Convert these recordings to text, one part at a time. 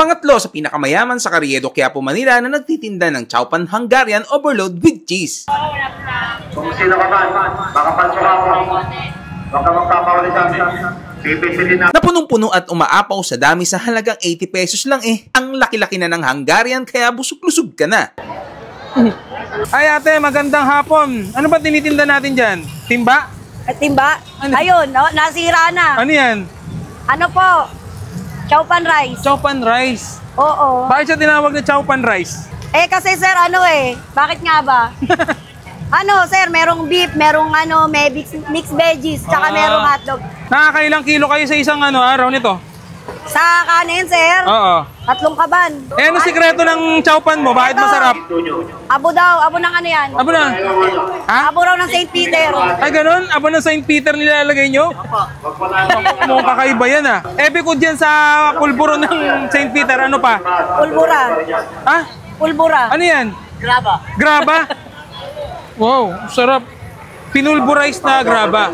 Pangatlo sa pinakamayaman sa Carriedo, Quiapo, Manila na nagtitinda ng Chowpan Hungarian Overload with cheese. Kung sino ka man, makapalso ka mo. Huwag ka magpapawali sa amin. Pipisilin na. Na punong-puno at umaapaw sa dami sa halagang 80 pesos lang eh. Ang laki-laki na ng Hungarian kaya busog-lusog ka na. Ay ate, magandang hapon. Ano ba tinitinda natin dyan? Timba? Timba? Ano? Ayun, nasira na. Ano yan? Ano po? Chowpan rice. Chowpan rice. Oo. Bakit siya tinawag na Chowpan rice? Eh kasi sir, bakit nga ba? Sir, merong beef, merong may mixed veggies, tsaka merong hotdog. Nakakailang kilo kayo sa isang araw nito? Sa kanin, sir? Oo. 3 kaban. Eh, ano sikreto ng Chowpan mo? Bakit masarap? Abo daw, abo ng yan? Abo na? Ha? Abo raw ng St. Peter. Ay, ganun? Abo ng St. Peter nilalagay nyo? Mukhang kakaiba yan Eh, bukod dyan sa pulburo ng St. Peter, ano pa? Pulbura. Ha? Pulbura. Ano yan? Graba. Graba? Wow, sarap. Pinulburize na graba.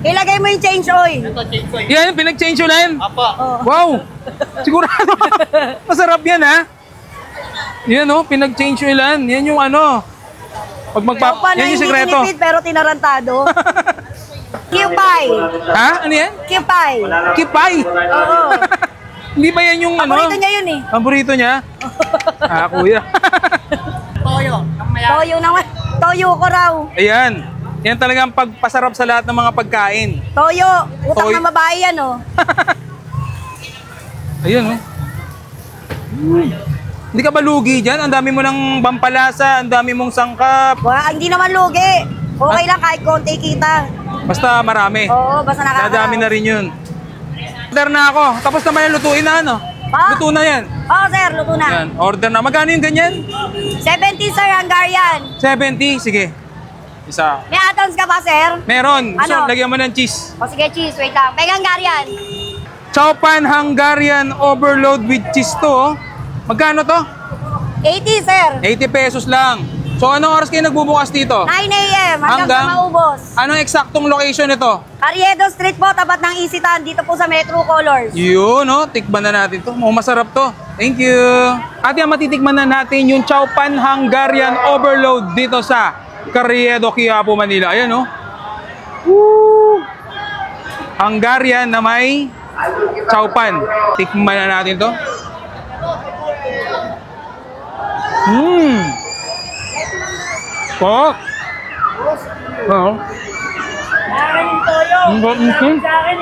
Ilagay mo yung change oil. Yan, pinag-change yun na yan? Apo. Wow! Sigurado. Masarap yan Yan pinag-change yun yan. Yan yung Pag yan yung sikreto. Hindi pero tinarantado. Kipay. Ha? Ano yan? Kipay. Kipay? Oo. Hindi ba yan yung paborito niya yun Paborito niya? Kuya. Toyo. Toyo naman. Toyo ko raw. Ayan. Yan talagang pagpasarap sa lahat ng mga pagkain. Toyo. Utang na babae yan Ayan Hindi ka ba lugi dyan? Ang dami mo ng pampalasa, ang dami mong sangkap. Hindi naman lugi. Okay lang kahit konti kita. Basta marami. Oo, basta nakaka. Dadami na rin yun. Order na ako. Tapos naman yung lutuin na Luto na yan. Oo, sir, luto na. Yan, order na. Magkano yung ganyan? 70, sir, Hungarian. 70? Sige. Isa. May add-ons ka ba, sir? Meron. So, lagyan mo ng cheese. O sige, cheese. Wait lang. May Hungarian. Chowpan Hungarian Overload with cheese to. Magkano to? 80, sir. 80 pesos lang. So, anong oras kayo nagbubukas dito? 9 a.m. hanggang sa maubos. Anong eksaktong location nito? Carriedo Street po, tapat ng Isitan, dito po sa Metro Colors. Yun, tikman na natin to. Masarap to. Thank you. At yan, matitikman na natin yung Chowpan Hungarian Overload dito sa Carriedo, Quiapo, Manila. Ayan, Woo! Hungarian na may Chowpan. Tikman na natin to. Oo. Akin yung toyo. Sa akin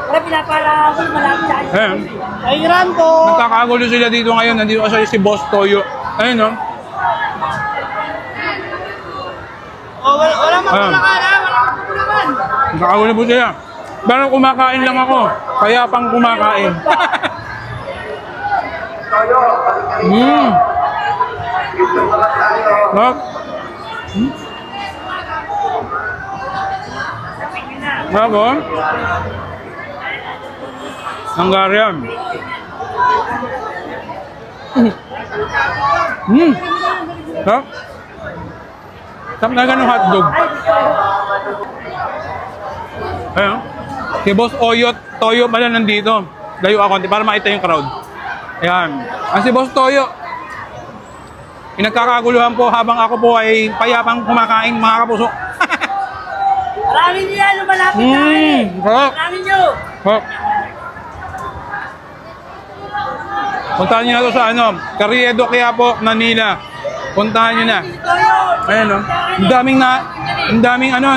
Wala pinapala ako, malapit sa akin. Ay, Ranto. Nagkakagulo sila dito ngayon. Nandito kasi si Boss Toyo. Ayun, Wala magkulakan, Nagkakagulo po sila. Pero kumakain lang ako. Kaya pang kumakain. Bravo. Hungarian. Sarap na ganun hotdog. Ayun. Si Boss Toyo pala nandito. Layo ako para makita yung crowd. Ayan. Ang si Boss Toyo. Pinagkakaguluhan po habang ako po ay payapang kumakain, mga kapuso. Maraming nyo yan, lumalapit sa akin. Maraming nyo. Puntahan nyo na ito sa Carriedo, Quiapo, Manila. Puntahan nyo na. Ayan ang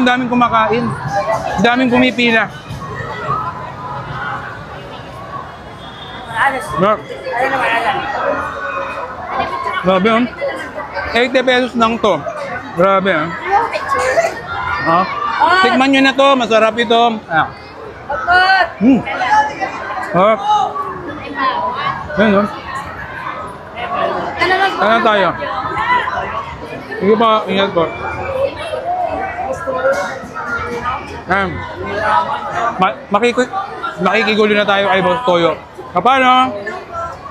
daming kumakain. Ang daming pumipila. Grabe 80 pesos lang to. Grabe Tikman nyo na to, masarap ito. Ayan Ano tayo? Sige pa, ingat po. Makikigulo na tayo kay Boss Toyo. Kapano?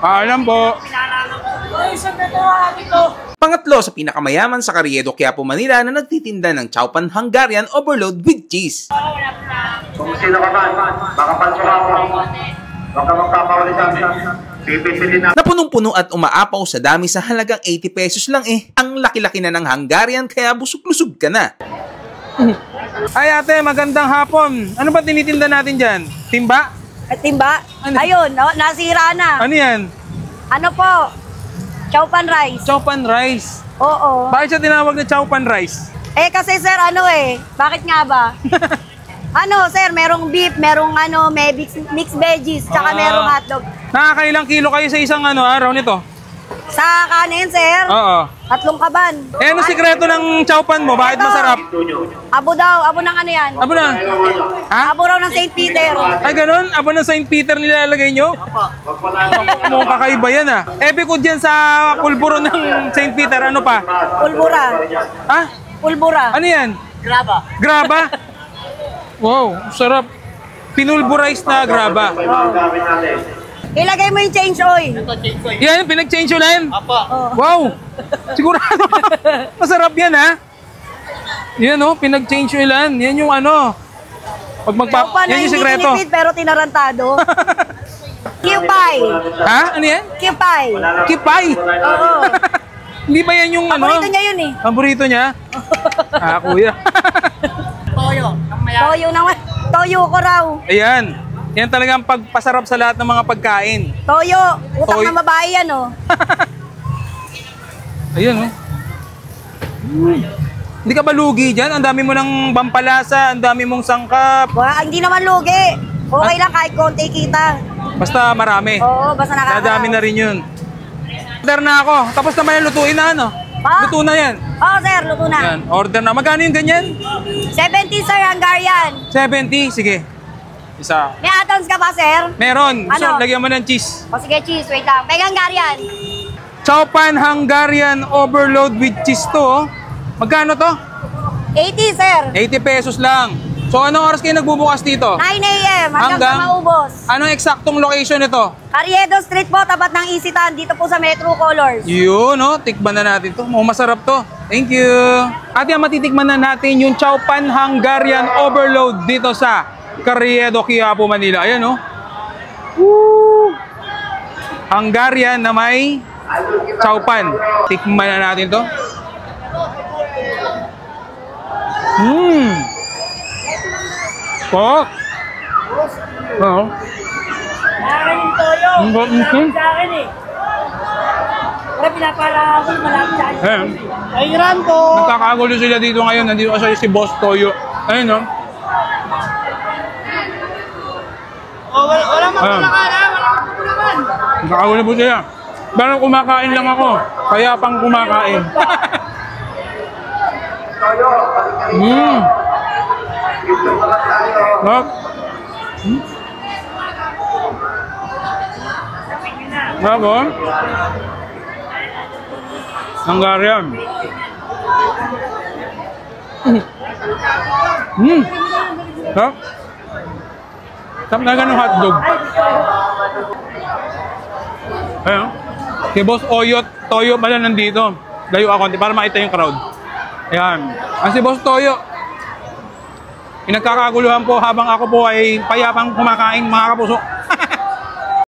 Paalam po. Pangatlo sa pinakamayaman sa Carriedo, Quiapo, Manila na nagtitinda ng Chowpan Hungarian Overload with cheese. Kung sino ka man, makapalso ka mo. Huwag ka magkakawali sa amin. Pipinsilin na. Napunong-puno at umaapaw sa dami sa halagang 80 pesos lang eh. Ang laki-laki na ng Hungarian kaya busog-lusog ka na. Ay ate, magandang hapon. Ano ba tinitinda natin dyan? Timba? Timba? Ano? Ayun, nasira na. Ano yan? Ano po? Chowpan rice. Chowpan rice. Oo. Bakit siya tinawag na chowpan rice? Eh kasi sir, bakit nga ba? Sir, merong beef, merong may mixed veggies, tsaka merong hotdog. Nakakailang kilo kayo sa isang araw nito? Sa kanin, sir? Oo. 3 kaban. Eh, ano sikreto ng chowpan mo? Bakit masarap? Abo daw, abo ng yan? Abo na? Ha? Abo raw ng St. Peter. Ay, ganun? Abo ng St. Peter nilalagay nyo? Mukhang kakaiba yan Eh, bukod dyan sa pulburo ng St. Peter, ano pa? Pulbura. Ha? Pulbura. Ano yan? Graba. Graba? Wow, sarap. Pinulburize na graba. Ilagay mo yung change oil. Yan, pinag-change ulan? Oo. Wow! Sigurado. Masarap yan, ha? Yan, pinag-change ulan. Yan yung Pag yan yung sikreto. Tinipid pero tinarantado. Kipay. Ha? Ano yan? Kipay. Kipay? Oo. Hindi ba yan yung Paborito niya yun eh. Paborito niya? Kuya. Toyo naman. Toyo ko raw. Ayan. Yan talagang pagpasarap sa lahat ng mga pagkain. Toyo. Utang Toyo. na babae yan, Ayan, Hindi ka ba lugi dyan? Ang dami mo ng pampalasa, ang dami mong sangkap. Hindi naman lugi. Okay lang kahit konti kita. Basta marami. Oo, basta nakaka. Dadami na rin yun. Order na ako. Tapos naman yung lutuin na, Luto na yan. Oo, sir. Luto na. Yan, order na. Magkano yung ganyan? 70, sir, Hungarian. 70? Sige. Isa. May add-ons ka ba, sir? Meron. Gusto, Ano? lagyan mo ng cheese. O sige, cheese. Wait lang. May Hungarian. Chowpan Hungarian overload with cheese to. Magkano to? 80, sir. 80 pesos lang. So, anong oras kayo nagbubukas dito? 9 a.m. hanggang sa maubos. Anong eksaktong location nito? Carriedo Street po, tapat ng Isitan. Dito po sa Metro Colors. Yun, tikman na natin to. Masarap to. Thank you. At yan, matitikman na natin yung Chowpan Hungarian overload dito sa Carriedo, Quiapo, Manila. Ayan, Woo! Hungarian na may Chowpan. Tikman na natin to. Pork. Oo. Akin yung toyo. Malapit sa akin eh. Pero pinapala ako malapit sa akin. Ayran po. Nagkakagulo sila dito ngayon. Nandito kasi si Boss Toyo. Ayun, Wala magpulakan. Nagkakagulo po sila. Parang kumakain lang ako. Kaya pang kumakain. Bravo. Hungarian. Sarap na ganun hotdog. Ayun. Si Boss Toyo pala nandito. Layo ako para makita yung crowd. Ayan. Ang si Boss Toyo. Pinagkakaguluhan po habang ako po ay payapang kumakain, mga kapuso.